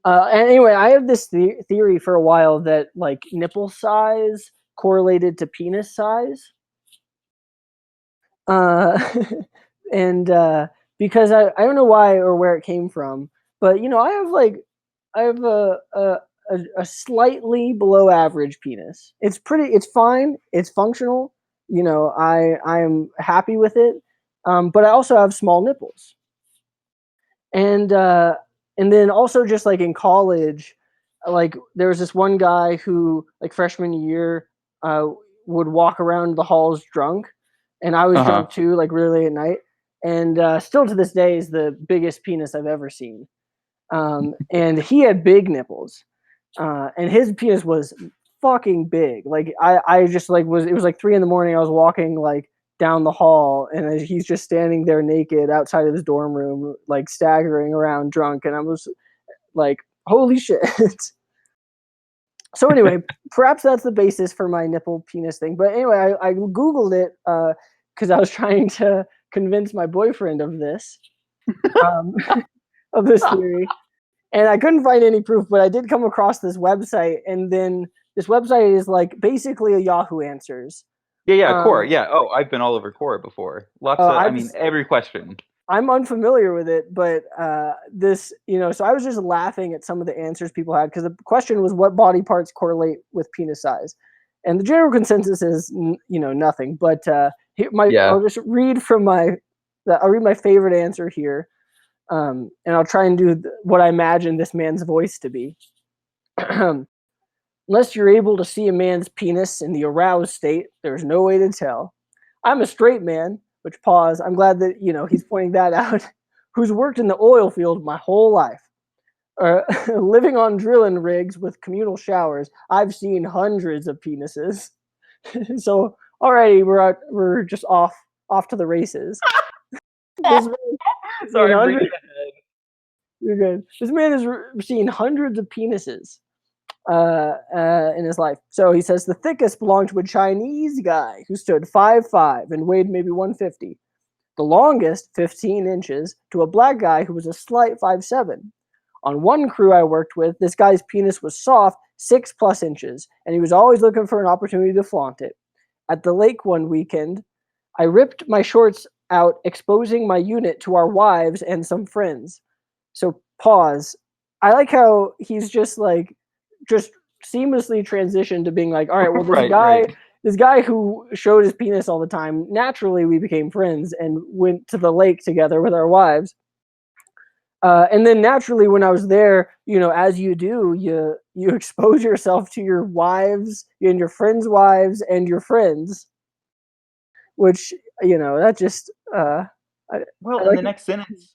And anyway, I have this theory for a while that like nipple size correlated to penis size. Uh, and because I don't know why or where it came from, but I have a slightly below average penis. It's fine, it's functional. I am happy with it, but I also have small nipples, and and then also just like in college, like there was this one guy who like freshman year uh, would walk around the halls drunk, and I was Uh-huh. drunk too, like really late at night, and still to this day is the biggest penis I've ever seen. And he had big nipples, and his penis was fucking big. Like I just like was it was like 3 in the morning. I was walking like down the hall, and he's just standing there naked outside of his dorm room, like staggering around drunk, and I was like, holy shit. So anyway, perhaps that's the basis for my nipple penis thing. But anyway, I googled it because I was trying to convince my boyfriend um, of this theory, and I couldn't find any proof. But I did come across this website, and then this website is like basically a Yahoo Answers. Yeah, yeah, Core. Um, Yeah. Oh, I've been all over Core before. Lots of, I I've mean, every question. I'm unfamiliar with it, but so I was just laughing at some of the answers people had because the question was what body parts correlate with penis size, and the general consensus is nothing. But Yeah. I'll just read from I'll read my favorite answer here, and I'll try and do what I imagine this man's voice to be. Unless you're able to see a man's penis in the aroused state, there's no way to tell. I'm a straight man, which pause. I'm glad that, he's pointing that out, who's worked in the oil field my whole life. Living on drilling rigs with communal showers, I've seen hundreds of penises. So already we're just off to the races. This man has seen Sorry, I'm hundreds. reading ahead. You're good. This man has seen hundreds of penises in his life. So he says the thickest belonged to a Chinese guy who stood 5'5" and weighed maybe 150. The longest, 15 inches, to a black guy who was a slight 5'7". On one crew I worked with, this guy's penis was soft, 6+ inches, and he was always looking for an opportunity to flaunt it. At the lake one weekend, I ripped my shorts out, exposing my unit to our wives and some friends. So pause. I like how he's just seamlessly transitioned to being like, all right, well, Right, right. this guy who showed his penis all the time, naturally we became friends and went to the lake together with our wives. And then naturally, when I was there, as you do, you expose yourself to your wives and your friends' wives and your friends, which that just I Well, in like the it. next sentence,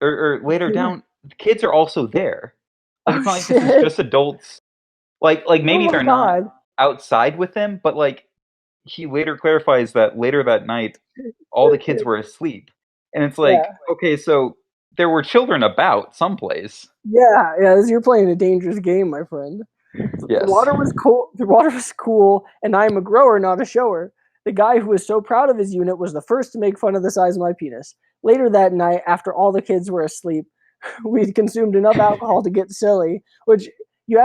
or later down, the kids are also there. Like, Oh it's not like this is shit! just adults. Like Oh maybe my they're not god! outside with them, but like he later clarifies that later that night, all the kids were asleep, and it's like, Yeah, okay, so there were children about someplace. yeah. You're playing a dangerous game, my friend. The Yes. water was cool. The water was cool, and I'm a grower, not a shower. The guy who was so proud of his unit was the first to make fun of the size of my penis. Later that night, after all the kids were asleep, we'd consumed enough alcohol to get silly. Which you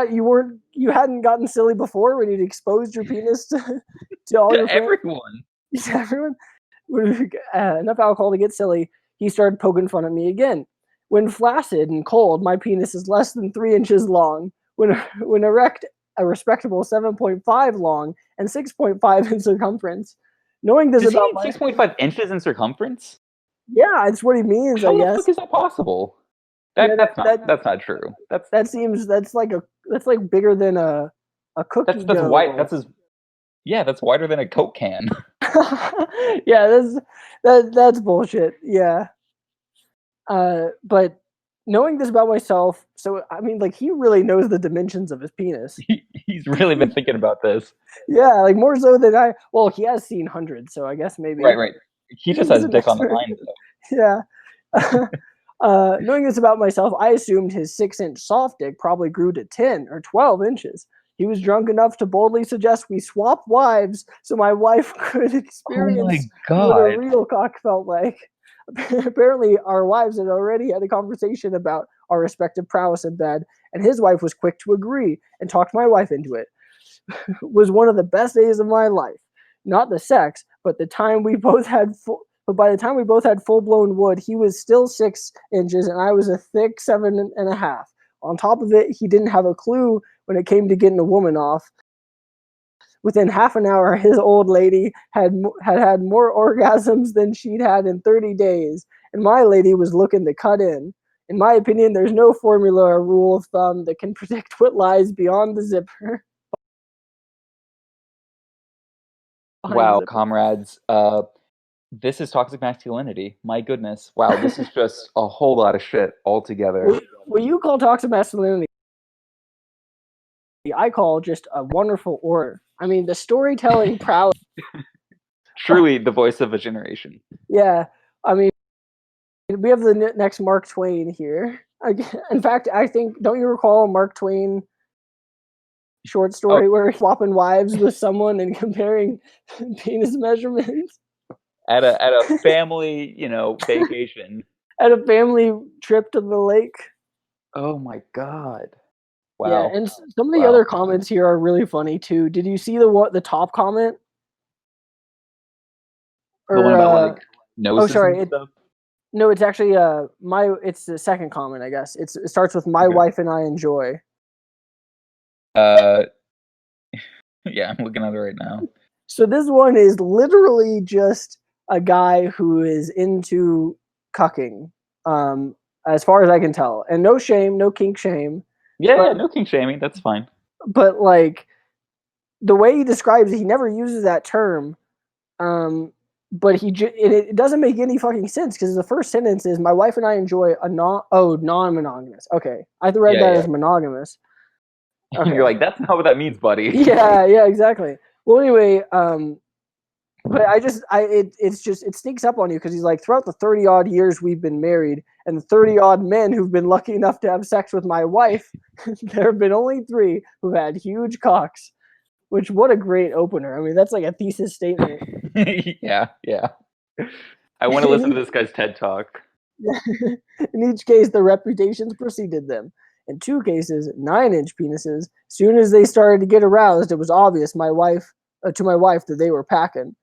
hadn't gotten silly before when you'd exposed your penis to all To your friends, everyone. to everyone. Enough alcohol to get silly. He started poking fun at me again. When flaccid and cold, my penis is less than 3 inches long. When erect, a respectable 7.5 long and 6.5 in circumference. Knowing this Does he about need my 6.5 inches in circumference? yeah, it's what he means, I How the guess. fuck is that possible? Yeah, That's not true. that seems that's like bigger than a cookie That's dough white. That's roll. as yeah. That's wider than a Coke can. Yeah, that's bullshit. Yeah. But knowing this about myself, so I mean, like he really knows the dimensions of his penis. He's really been thinking about this. Yeah, like more so than I. Well, he has seen hundreds, so I guess Right, maybe right. He just he's has an dick on the expert. mind, though. Yeah. Knowing this about myself, I assumed his 6-inch soft dick probably grew to 10 or 12 inches. He was drunk enough to boldly suggest we swap wives so my wife could Oh my experience what a god. real cock felt like. Apparently, our wives had already had a conversation about our respective prowess in bed, and his wife was quick to agree and talked my wife into it. Was one of the best days of my life. Not the sex, but the time we both had full. But by the time we both had full blown wood, he was still 6 inches and I was a thick 7.5. On top of it, he didn't have a clue when it came to getting a woman off. Within half an hour, his old lady had more orgasms than she'd had in 30 days, and my lady was looking to cut in. In my opinion, there's no formula or rule of thumb that can predict what lies beyond the zipper. Wow, comrades. This is toxic masculinity. My goodness. Wow, this is just a whole lot of shit altogether. What you call toxic masculinity, I call just a wonderful order. I mean, the storytelling prowess. Truly the voice of a generation. Yeah, I mean, we have the next Mark Twain here. In fact, I think, don't you recall a Mark Twain short story where he's swapping wives with someone and comparing penis measurements? At a family, vacation. At a family trip to the lake. Oh my god. Wow. Yeah, and some of the other comments here are really funny too. Did you see the top comment? The one about like noses and stuff? No, it's actually it's the second comment, I guess. It starts with my wife and I enjoy. Yeah, I'm looking at it right now. So this one is literally just a guy who is into cucking, as far as I can tell. And no shame, no kink shame. Yeah, no kink shaming, that's fine. But like the way he describes it, he never uses that term. But it doesn't make any fucking sense because the first sentence is my wife and I enjoy a non-monogamous. Okay, I read that as monogamous. Okay. You're like, that's not what that means, buddy. Yeah, exactly. Well, anyway, but it sneaks up on you because he's like, throughout the 30 odd years we've been married and the 30 odd men who've been lucky enough to have sex with my wife, there have been only 3 who've had huge cocks. Which, what a great opener. I mean, that's like a thesis statement. Yeah. I want to listen to this guy's TED Talk. In each case, the reputations preceded them. In 2 cases, 9-inch penises. As soon as they started to get aroused, it was obvious to my wife that they were packing.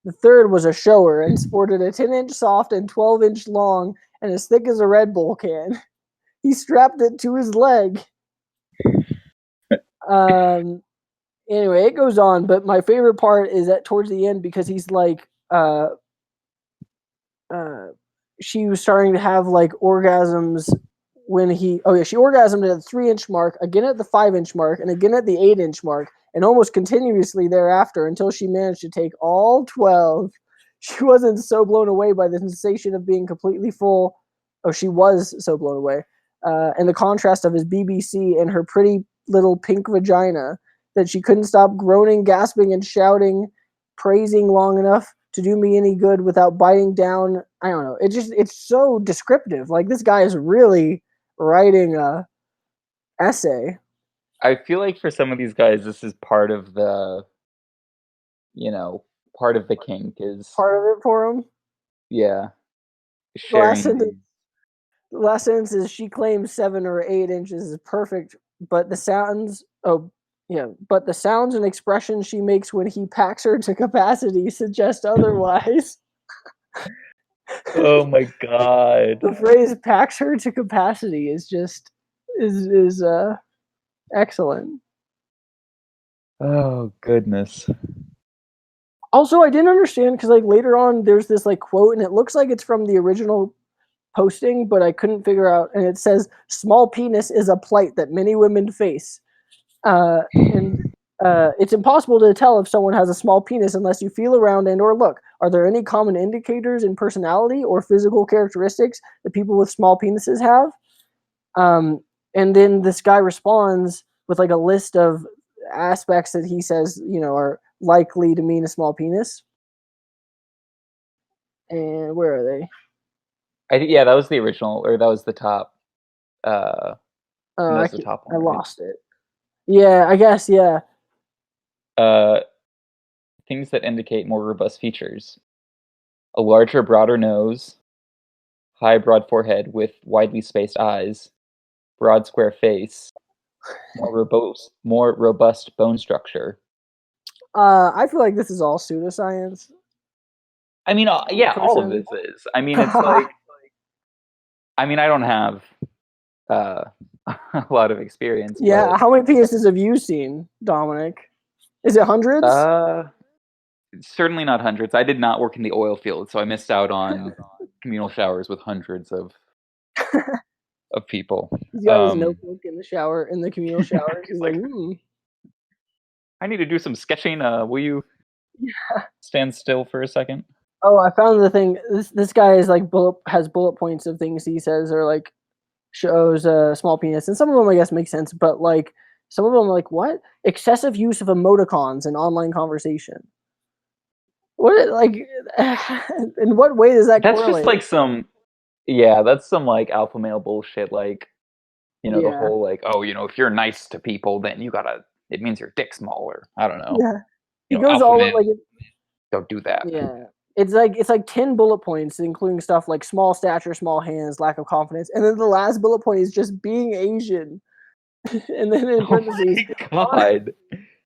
The third was a shower and sported a 10-inch soft and 12-inch long and as thick as a Red Bull can. He strapped it to his leg. Anyway, it goes on, but my favorite part is that towards the end because he's like, she was starting to have like orgasms when she orgasmed at the 3-inch mark, again at the 5-inch mark, and again at the 8-inch mark, and almost continuously thereafter until she managed to take all 12. She wasn't so blown away by the sensation of being completely full. Oh, she was so blown away. And the contrast of his BBC and her pretty little pink vagina that she couldn't stop groaning, gasping, and shouting, praising long enough to do me any good without biting down. I don't know. It's so descriptive. Like, this guy is really writing a essay. I feel like for some of these guys, this is part of the, part of the kink is part of it for him. Yeah. The last sentence is she claims 7 or 8 inches is perfect, but the sounds and expressions she makes when he packs her to capacity suggest otherwise. Oh my god. The phrase packs her to capacity is just is excellent. Oh goodness. Also, I didn't understand because like later on there's this like quote and it looks like it's from the original posting, but I couldn't figure out, and it says small penis is a plight that many women face. It's impossible to tell if someone has a small penis unless you feel around and or look. Are there any common indicators in personality or physical characteristics that people with small penises have? And then this guy responds with like a list of aspects that he says, are likely to mean a small penis. And where are they? Yeah, that was the original, or that was the top. That's the top one. I lost it. Yeah, I guess, yeah. Things that indicate more robust features. A larger, broader nose, high, broad forehead with widely spaced eyes, broad square face, more robust bone structure. I feel like this is all pseudoscience. I mean, yeah, all of this is. I mean, it's like, I mean, I don't have a lot of experience. Yeah, but, how many penises have you seen, Dominic? Is it hundreds? Certainly not hundreds. I did not work in the oil field, so I missed out on communal showers with hundreds of people. He's got his notebook in the shower, in the communal shower. He's like, I need to do some sketching. Will you stand still for a second? Oh, I found the thing. This guy is like has bullet points of things he says or like shows a small penis, and some of them I guess make sense, but like some of them are like what excessive use of emoticons in online conversation. What like in what way does that That's correlate? just like some, yeah, that's some like alpha male bullshit. Like, you know, the whole like, oh, you know, if you're nice to people, then you gotta. It means your dick's smaller. I don't know. Yeah, he You know, goes alpha all men like don't do that. yeah. It's like 10 bullet points, including stuff like small stature, small hands, lack of confidence, and then the last bullet point is just being Asian. And then in parentheses, oh my God.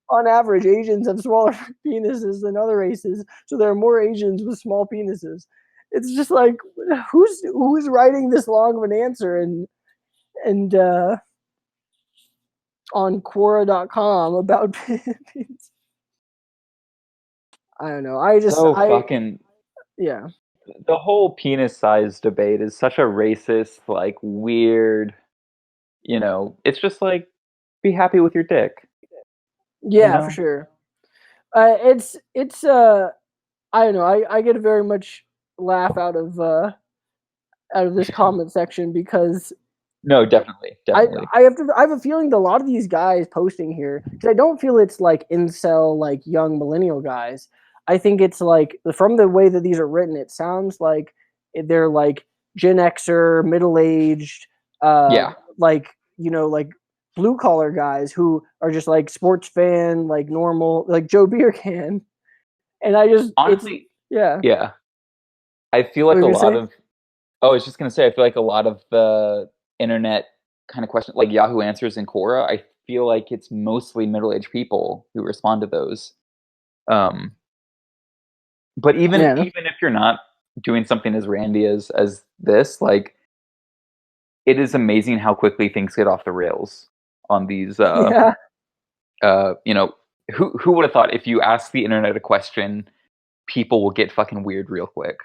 On average, Asians have smaller penises than other races, so there are more Asians with small penises. It's just like who's writing this long of an answer and on Quora.com about penis. I don't know. Fucking yeah. The whole penis size debate is such a racist, like weird. You know, it's just like be happy with your dick. Yeah, you know? for sure. It's I don't know. I get a very much laugh out of this comment section because no, definitely. I have a feeling that a lot of these guys posting here, because I don't feel it's like incel like young millennial guys. I think it's like from the way that these are written, it sounds like they're like Gen Xer, middle aged, like like blue collar guys who are just like sports fan, like normal, like Joe Beer can. And I just honestly, yeah. I feel like a lot say? of. Oh, I was just gonna say, I feel like a lot of the internet kind of questions, like Yahoo Answers and Quora, I feel like it's mostly middle-aged people who respond to those. But even if you're not doing something as randy as this, like, it is amazing how quickly things get off the rails on these. You know, who would have thought if you ask the internet a question, people will get fucking weird real quick.